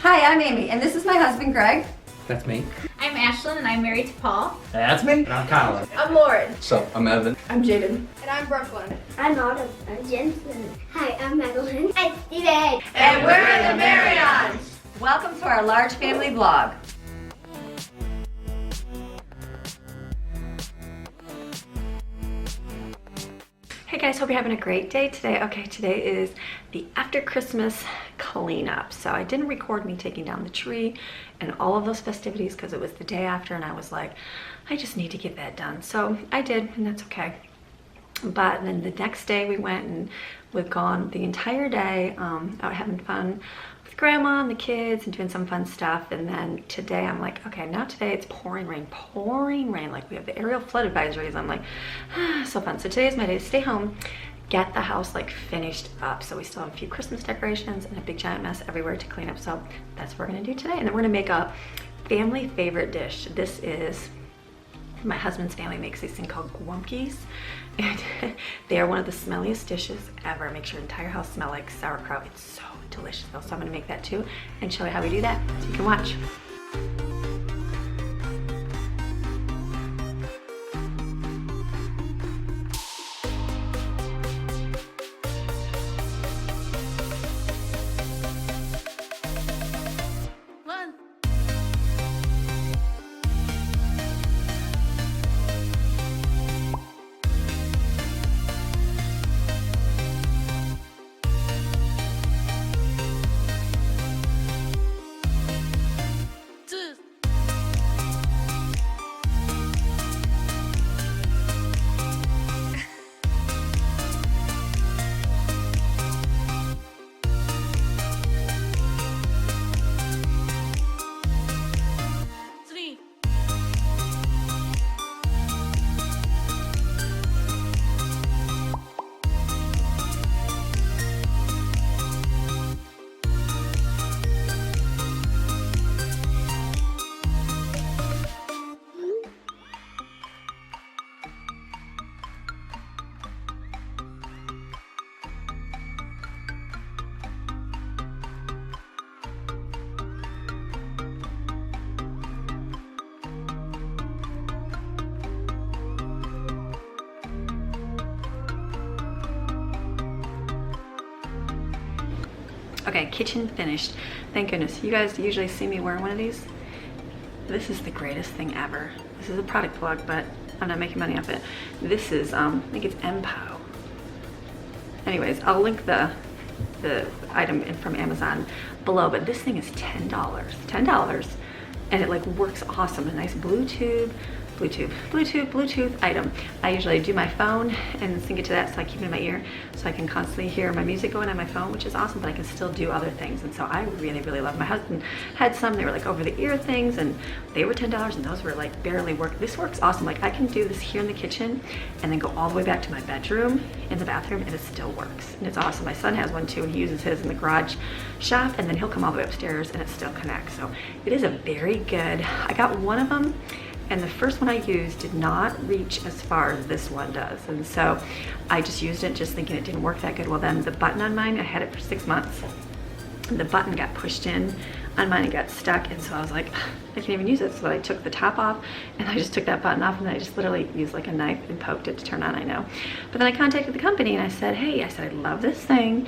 Hi, I'm Amy, and this is my husband, Greg. That's me. I'm Ashlyn, and I'm married to Paul. That's me. And I'm Colin. I'm Lauren. So, I'm Evan. I'm Jaden. And I'm Brooklyn. I'm Autumn. I'm Jensen. Hi, I'm Madeline. I'm Steven. And we're the Marions. Welcome to our large family vlog. Hey guys, hope you're having a great day today. Okay, today is the after Christmas cleanup. So I didn't record me taking down the tree and all of those festivities because it was the day after and I was like, I just need to get that done. So I did, and that's okay. But then the next day we went and we've gone the entire day out having fun with grandma and the kids and doing some fun stuff. And then today I'm like, okay, now today it's pouring rain. Like we have the aerial flood advisories. I'm like, so fun. So today is my day to stay home, get the house like finished up. So we still have a few Christmas decorations and a big giant mess everywhere to clean up. So that's what we're gonna do today. And then we're gonna make a family favorite dish. This is, my husband's family makes this thing called gwumpies. And they are one of the smelliest dishes ever. Makes your entire house smell like sauerkraut. It's so delicious though. So I'm gonna make that too and show you how we do that so you can watch. Okay, kitchen finished. Thank goodness. You guys usually see me wearing one of these. This is the greatest thing ever. This is a product plug, but I'm not making money off it. This is, I think it's MPOW. Anyways, I'll link the item from Amazon below, but this thing is $10. $10, and it like works awesome. A nice Bluetooth item. I usually do my phone and sync it to that so I keep it in my ear so I can constantly hear my music going on my phone, which is awesome, but I can still do other things. And so I really love. My husband had some, they were like over the ear things, and they were $10, and those were like barely work. This works awesome. Like I can do this here in the kitchen and then go all the way back to my bedroom in the bathroom, and it still works, and it's awesome. My son has one too, and he uses his in the garage shop, and then he'll come all the way upstairs and it still connects. So it is a very good, I got one of them, and the first one I used did not reach as far as this one does. And so I just used it just thinking it didn't work that good. Well then the button on mine, I had it for 6 months. And the button got pushed in on mine and got stuck. And so I was like, I can't even use it. So I took the top off and I just took that button off and I just literally used like a knife and poked it to turn on, I know. But then I contacted the company and I said, hey, I said, I love this thing.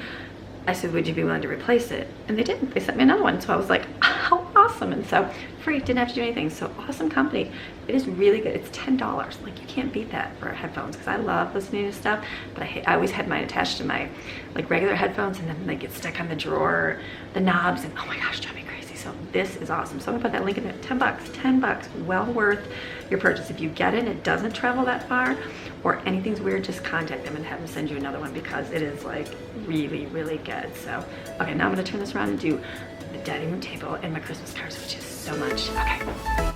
I said, would you be willing to replace it? And they didn't. They sent me another one. So I was like, how awesome. And so free, didn't have to do anything. So awesome company. It is really good. It's $10. Like you can't beat that for headphones because I love listening to stuff, but I always had mine attached to my like regular headphones, and then they get stuck on the drawer, the knobs, and oh my gosh, drive me crazy. So this is awesome. So I'm gonna put that link in there. $10, well worth your purchase. If you get it, it doesn't travel that far, or anything's weird, just contact them and have them send you another one because it is like really good. So, okay, now I'm gonna turn this around and do the dining room table and my Christmas cards, which is so much. Okay.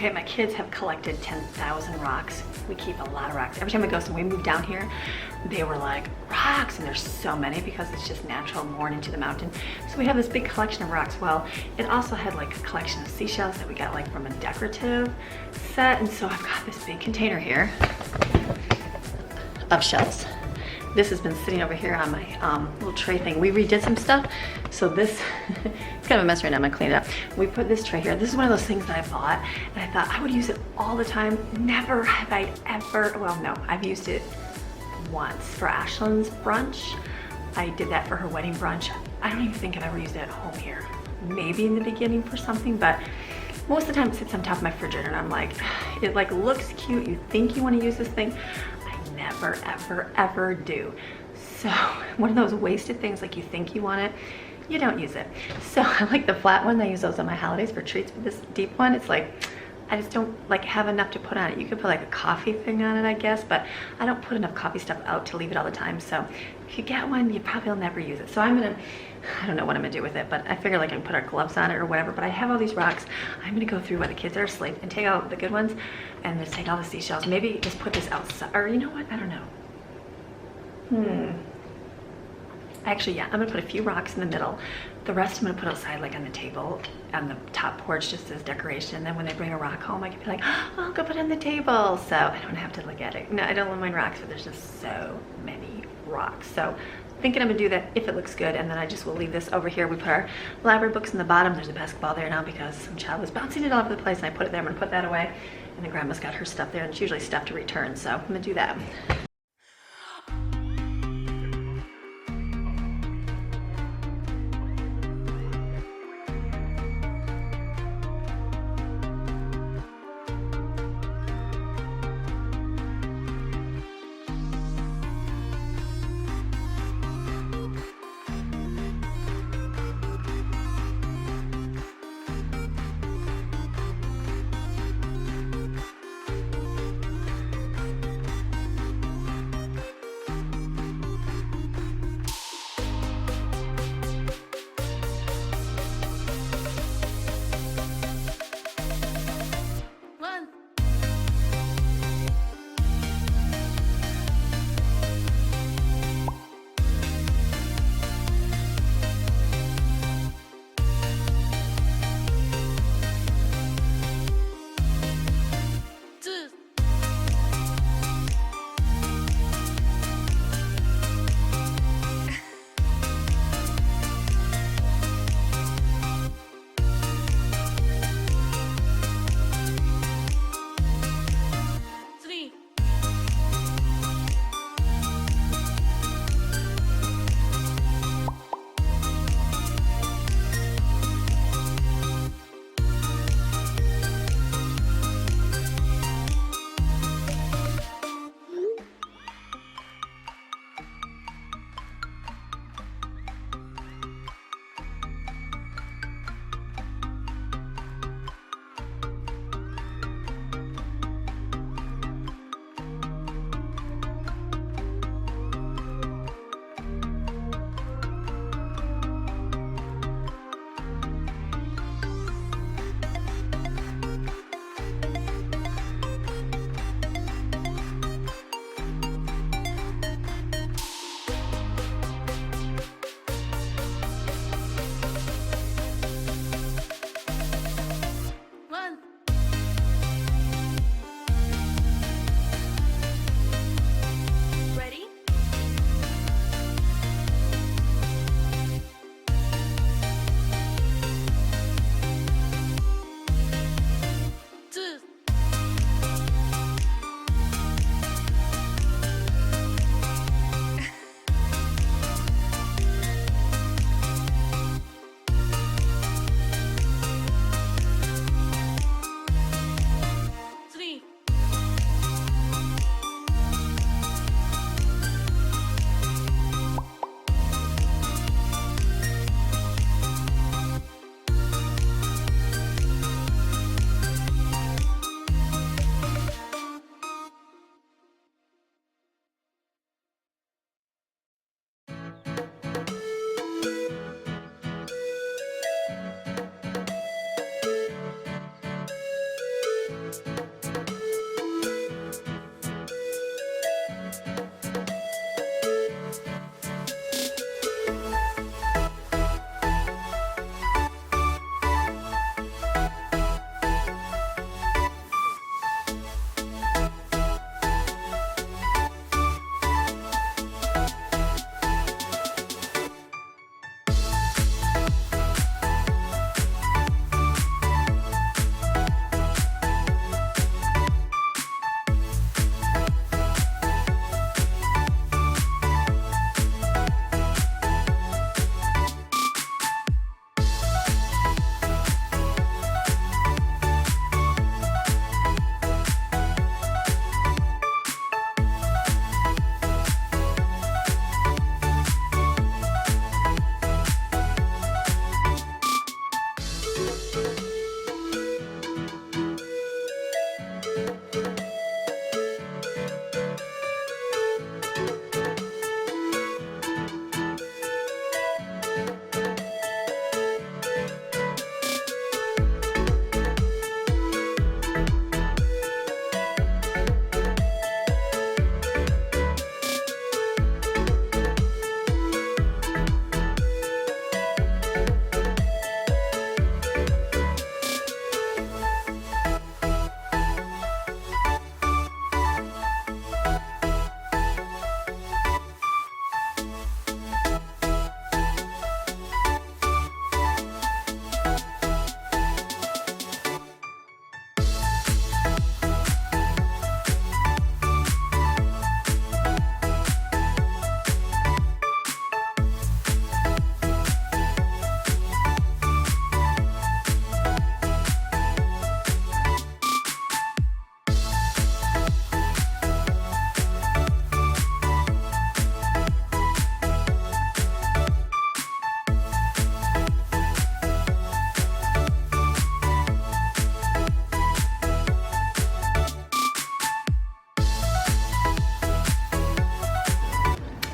Okay, my kids have collected 10,000 rocks. We keep a lot of rocks. Every time we go, so when we moved down here, they were like, rocks, and there's so many because it's just natural worn into the mountain. So we have this big collection of rocks. Well, it also had like a collection of seashells that we got like from a decorative set. And so I've got this big container here of shells. This has been sitting over here on my little tray thing. We redid some stuff, so this, it's kind of a mess right now, I'm gonna clean it up. We put this tray here. This is one of those things that I bought, and I thought I would use it all the time. Never have I ever, well no, I've used it once for Ashlyn's brunch. I did that for her wedding brunch. I don't even think I've ever used it at home here. Maybe in the beginning for something, but most of the time it sits on top of my refrigerator, and I'm like, it like looks cute. You think you want to use this thing. Never, ever, ever do. So one of those wasted things, like you think you want it, you don't use it. So I like the flat one. I use those on my holidays for treats, but this deep one, it's like, I just don't like have enough to put on it. You could put like a coffee thing on it, I guess, but I don't put enough coffee stuff out to leave it all the time. So if you get one, you probably will never use it. So I don't know what I'm gonna do with it, but I figure like I can put our gloves on it or whatever, but I have all these rocks. I'm gonna go through while the kids are asleep and take out the good ones and just take all the seashells. Maybe just put this outside, or you know what, I don't know. Actually, yeah, I'm gonna put a few rocks in the middle. The rest I'm gonna put outside, like on the table, on the top porch, just as decoration. And then when they bring a rock home, I can be like, oh, I'll go put it on the table. So I don't have to look at it. No, I don't mind rocks, but there's just so many rocks. So thinking I'm gonna do that if it looks good, and then I just will leave this over here. We put our library books in the bottom. There's a basketball there now because some child was bouncing it all over the place, and I put it there. I'm gonna put that away. And then grandma's got her stuff there, and it's usually stuff to return. So I'm gonna do that.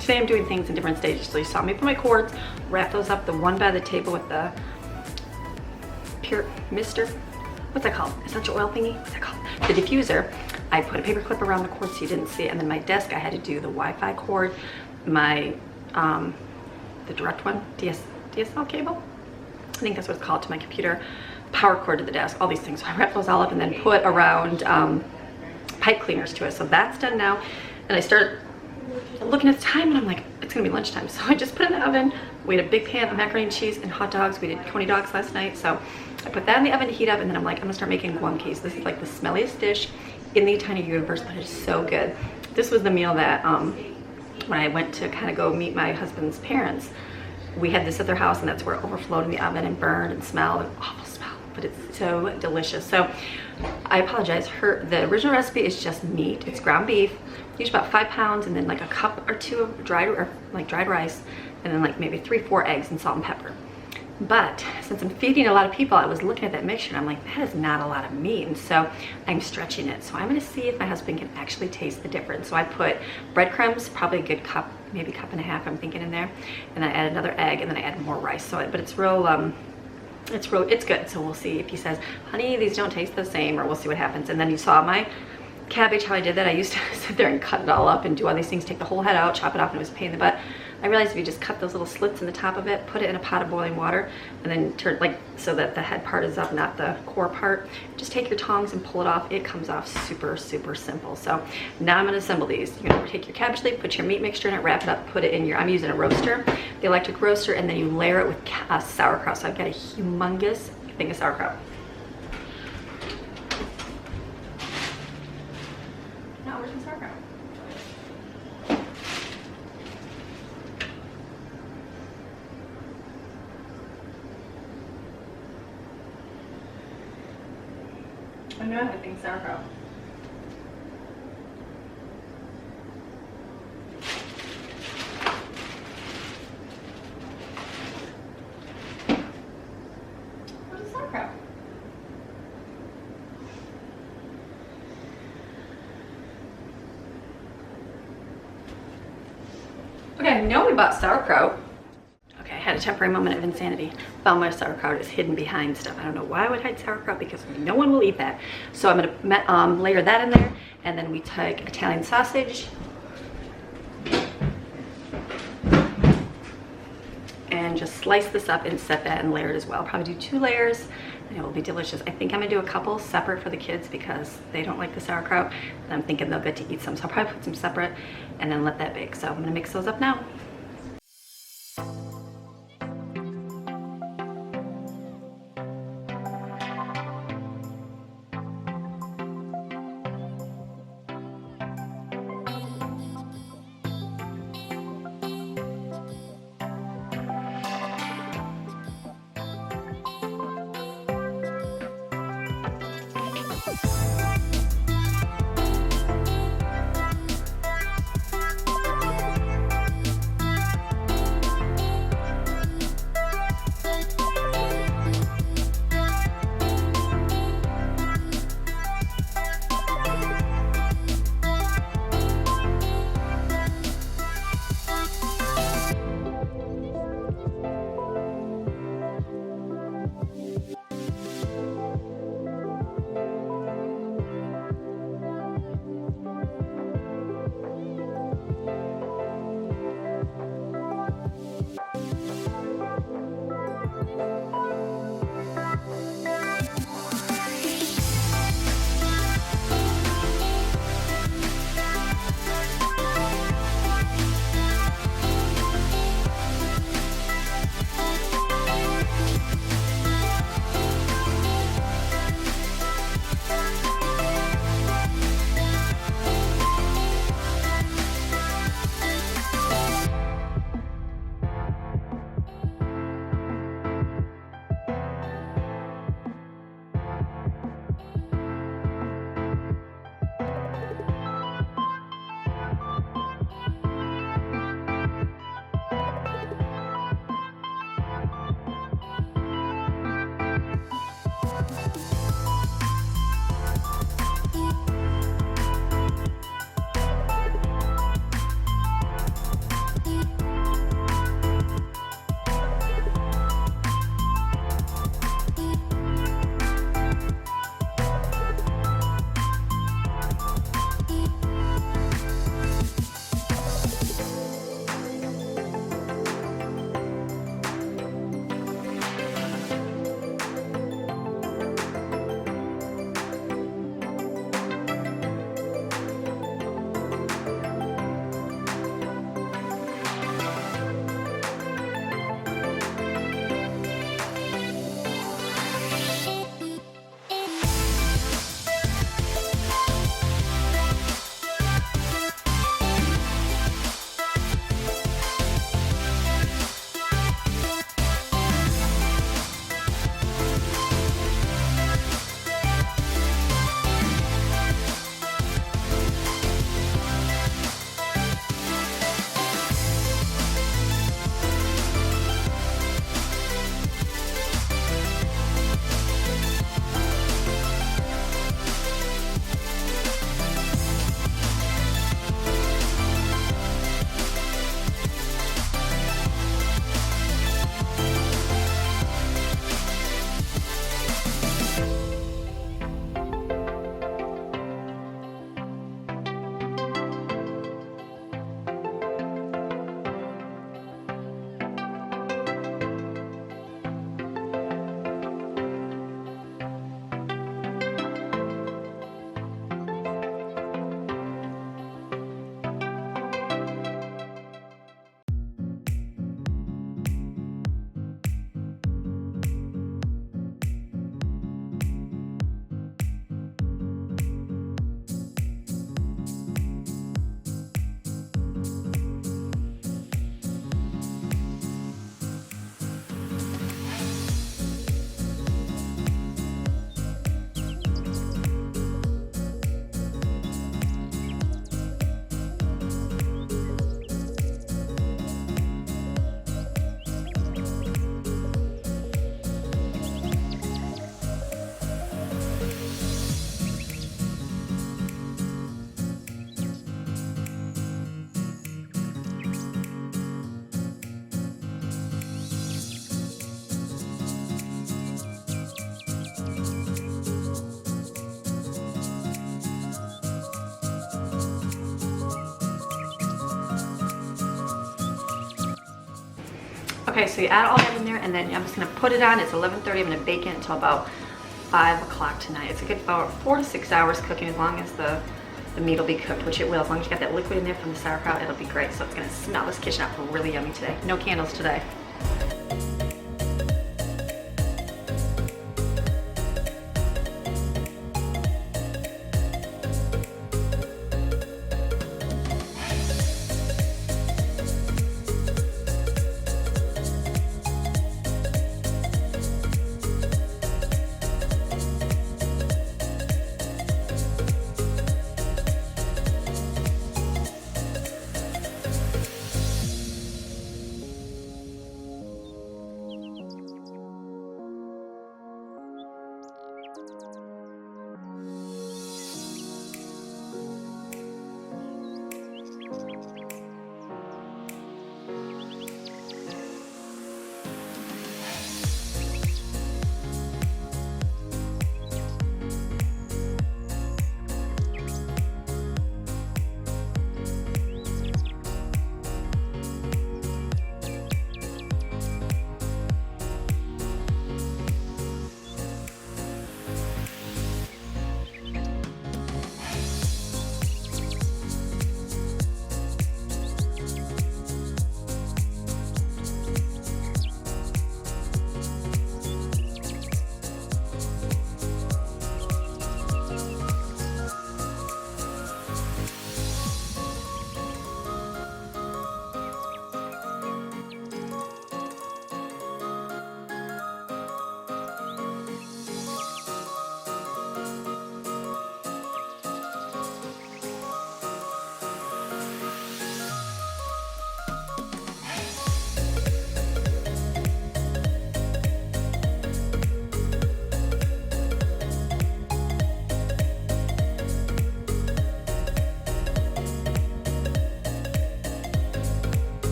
Today I'm doing things in different stages. So you saw me put my cords, wrap those up, the one by the table with the pure mister, what's that called? Essential oil thingy? What's that called? The diffuser. I put a paper clip around the cord so you didn't see it. And then my desk, I had to do the Wi-Fi cord, my, the direct one, DSL cable. I think that's what it's called, to my computer, power cord to the desk, all these things. So I wrapped those all up and then put around pipe cleaners to it. So that's done now. And I started looking at the time and I'm like, it's gonna be lunchtime. So I just put it in the oven. We had a big pan of macaroni and cheese and hot dogs. We did coney dogs last night. So I put that in the oven to heat up and then I'm like, I'm gonna start making guamkis. This is like the smelliest dish in the entire universe, but it's so good. This was the meal that when I went to kind of go meet my husband's parents, we had this at their house and that's where it overflowed in the oven and burned and smelled, an awful smell, but it's so delicious. So I apologize, the original recipe is just meat. It's ground beef, use about 5 pounds and then like a cup or 2 of dried rice and then like maybe 3-4 eggs and salt and pepper. But since I'm feeding a lot of people, I was looking at that mixture and I'm like, that is not a lot of meat. And so I'm stretching it. So I'm gonna see if my husband can actually taste the difference. So I put breadcrumbs, probably a good cup, maybe 1.5 cups, I'm thinking, in there. And I add another egg and then I add more rice. So, but it's real, it's good. So we'll see if he says, honey, these don't taste the same, or we'll see what happens. And then you saw my cabbage, how I did that. I used to sit there and cut it all up and do all these things, take the whole head out, chop it off, and it was a pain in the butt. I realized if you just cut those little slits in the top of it, put it in a pot of boiling water, and then turn like so that the head part is up, not the core part. Just take your tongs and pull it off. It comes off super, super simple. So now I'm gonna assemble these. You're gonna take your cabbage leaf, put your meat mixture in it, wrap it up, put it in your, I'm using a roaster, the electric roaster, and then you layer it with sauerkraut. So I've got a humongous thing of sauerkraut. Now where's my sauerkraut? I know I had things sauerkraut. Where's the sauerkraut? Okay, I know we bought sauerkraut. Okay, I had a temporary moment of insanity. Found my sauerkraut is hidden behind stuff. I don't know why I would hide sauerkraut because no one will eat that. So I'm gonna layer that in there, and then we take Italian sausage, and just slice this up and set that and layer it as well. Probably do 2 layers and it will be delicious. I think I'm gonna do a couple separate for the kids because they don't like the sauerkraut, and I'm thinking they'll get to eat some. So I'll probably put some separate and then let that bake. So I'm gonna mix those up now. Okay, so you add all that in there, and then I'm just gonna put it on. It's 11:30. I'm gonna bake it until about 5 o'clock tonight. It's a good about 4 to 6 hours cooking, as long as the meat will be cooked, which it will. As long as you got that liquid in there from the sauerkraut, it'll be great. So it's gonna smell this kitchen out really yummy today. No candles today.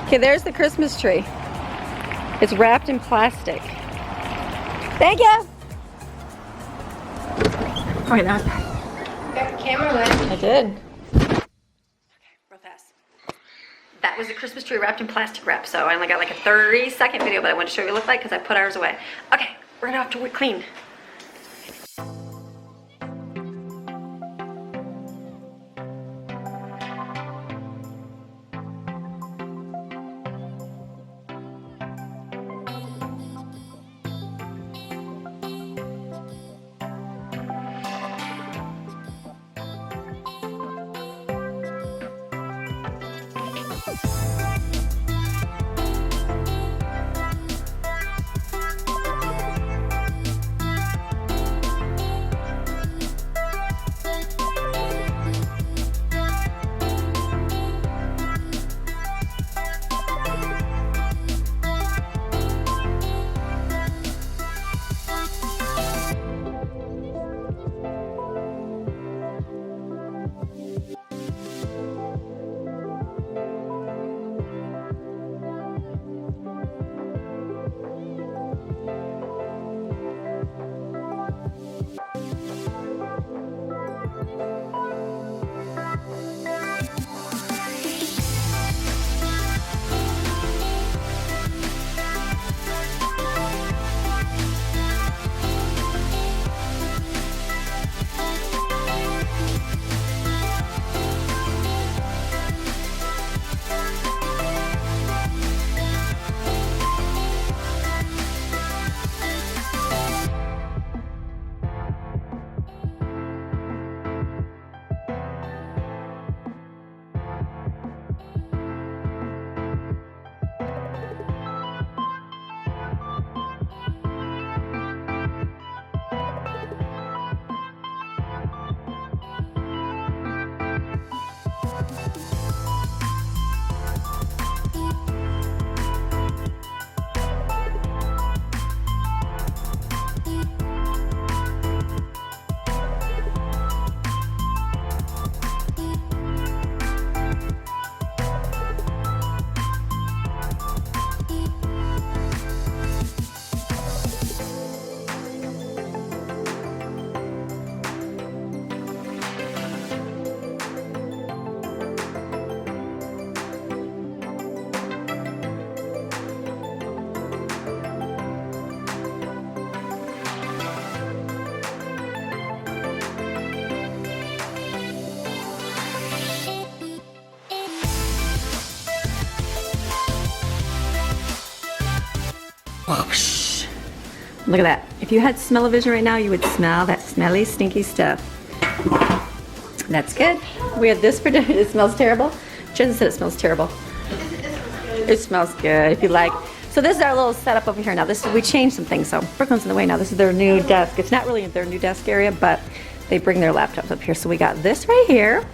Okay, there's the Christmas tree. It's wrapped in plastic. Thank you. Okay, now it's back. Got the camera lit. I did. Okay, real fast. That was the Christmas tree wrapped in plastic wrap. So I only got like a 30-second video, but I wanted to show you what it looked like because I put ours away. Okay, we're gonna have to clean. Look at that. If you had smell-o-vision right now, you would smell that smelly, stinky stuff. That's good. We had this for dinner. It smells terrible. Jen said it smells terrible. It smells good if you like. So this is our little setup over here now. We changed some things. So Brooklyn's in the way now. This is their new desk. It's not really their new desk area, but they bring their laptops up here. So we got this right here.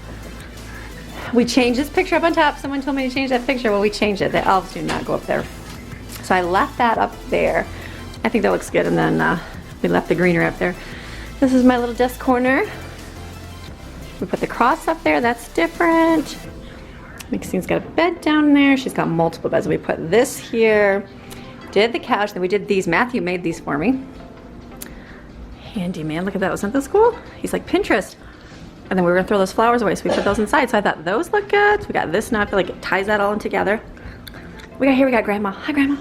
We changed this picture up on top. Someone told me to change that picture. Well, we changed it. The elves do not go up there. So I left that up there. I think that looks good. And then we left the greenery up there. This is my little desk corner. We put the cross up there. That's different. Maxine's got a bed down there. She's got multiple beds. We put this here. Did the couch. Then we did these. Matthew made these for me. Handy man. Look at that. Wasn't that cool? He's like, Pinterest. And then we were going to throw those flowers away, so we put those inside. So I thought those look good. So we got this now. I feel like it ties that all in together. We got Grandma. Hi, Grandma.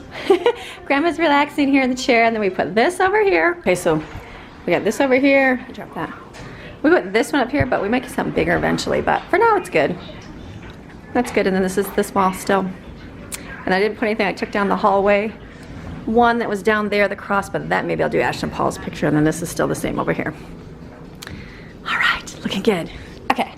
Grandma's relaxing here in the chair. And then we put this over here. Okay, so we got this over here. I dropped that. We put this one up here, but we might get something bigger eventually. But for now, it's good. That's good. And then this is this wall still. And I didn't put anything. I took down the hallway one that was down there, the cross, but that maybe I'll do Ashton Paul's picture. And then this is still the same over here. All right, looking good. Okay.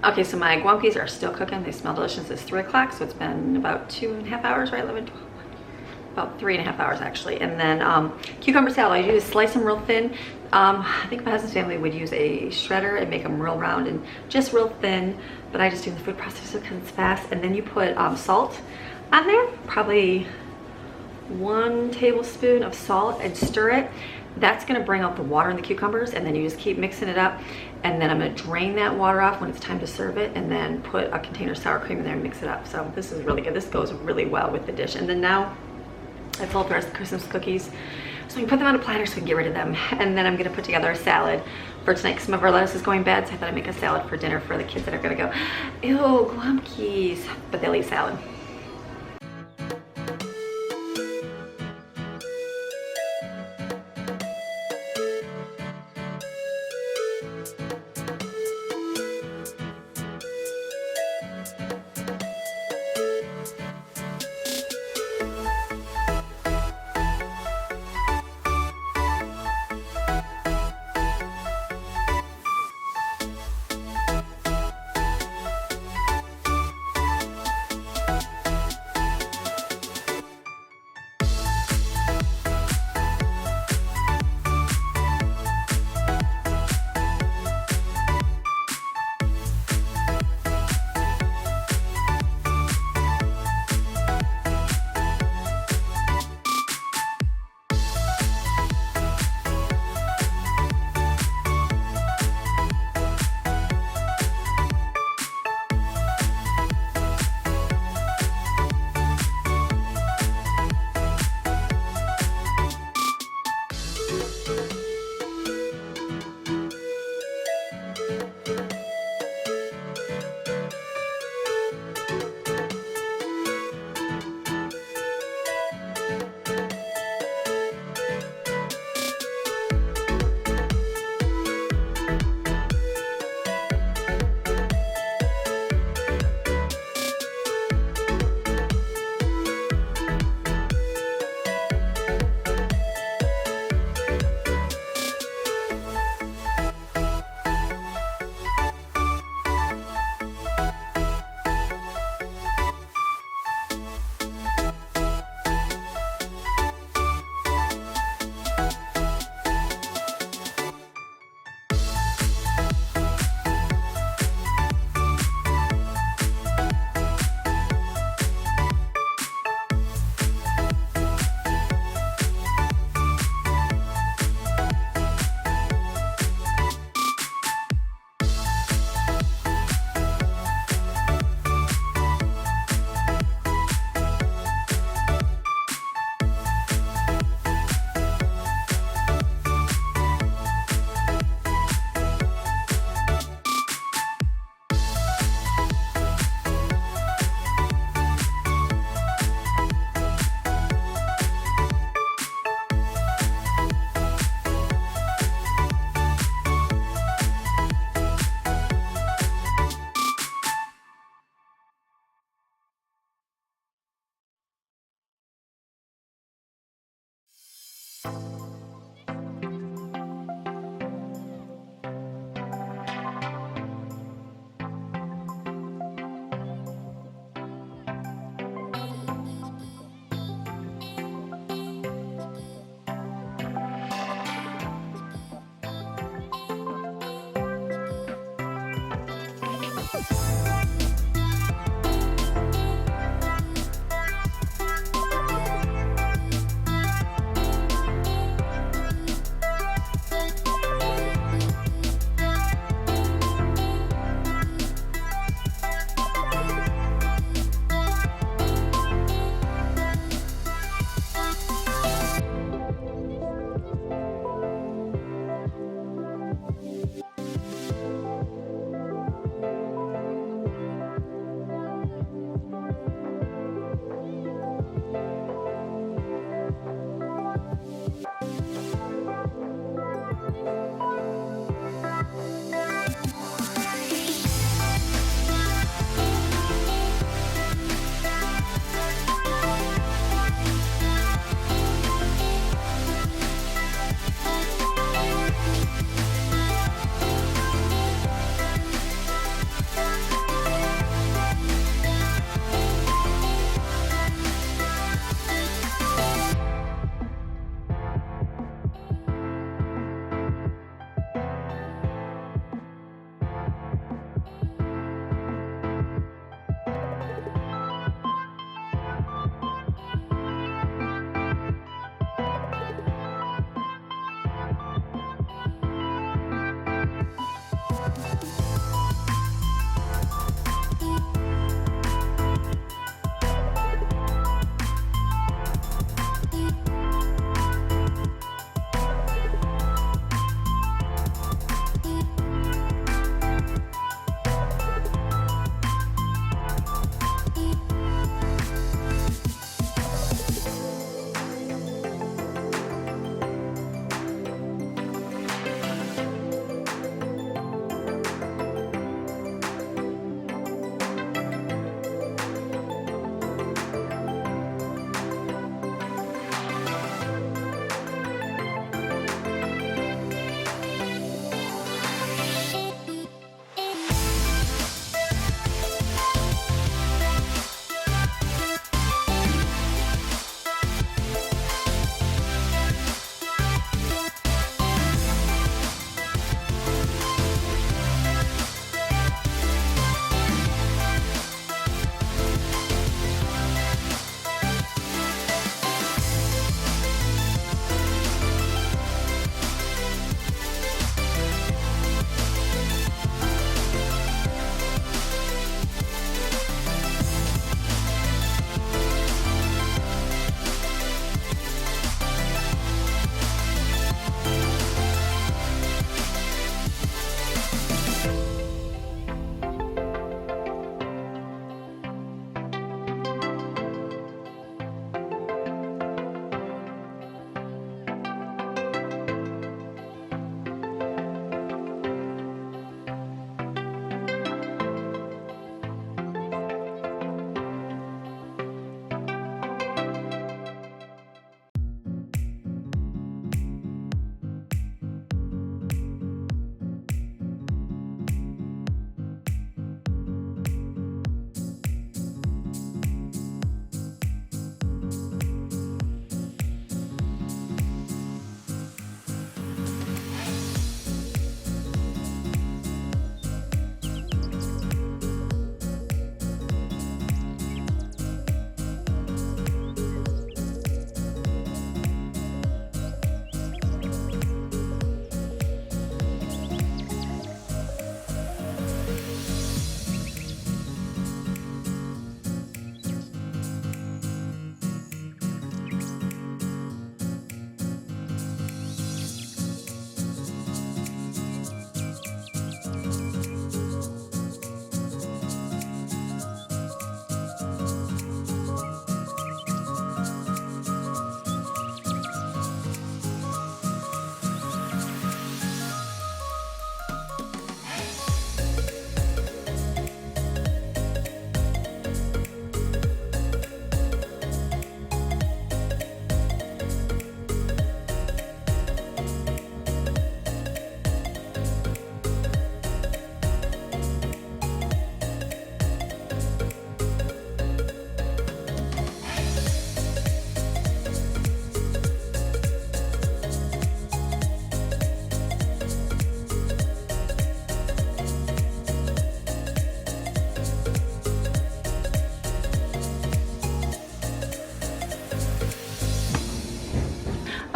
Okay, so my guamkis are still cooking. They smell delicious. It's 3 o'clock, so it's been about 2.5 hours, right? 11, 12, about 3.5 hours actually. And then cucumber salad, all you do is slice them real thin. I think my husband's family would use a shredder and make them real round and just real thin, but I just do the food processor because it's fast. And then you put salt on there, probably 1 tablespoon of salt, and stir it. That's gonna bring out the water in the cucumbers, and then you just keep mixing it up. And then I'm gonna drain that water off when it's time to serve it, and then put a container of sour cream in there and mix it up. So this is really good. This goes really well with the dish. And then now I pull up the rest of the Christmas cookies, so we can put them on a platter so we can get rid of them. And then I'm gonna put together a salad for tonight. Some of our lettuce is going bad, so I thought I'd make a salad for dinner for the kids that are gonna go, ew, glumpies, but they'll eat salad.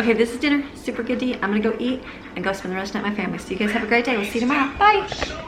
Okay, this is dinner. Super good to eat. I'm gonna go eat and go spend the rest of the night with my family. So you guys have a great day. We'll see you tomorrow. Bye.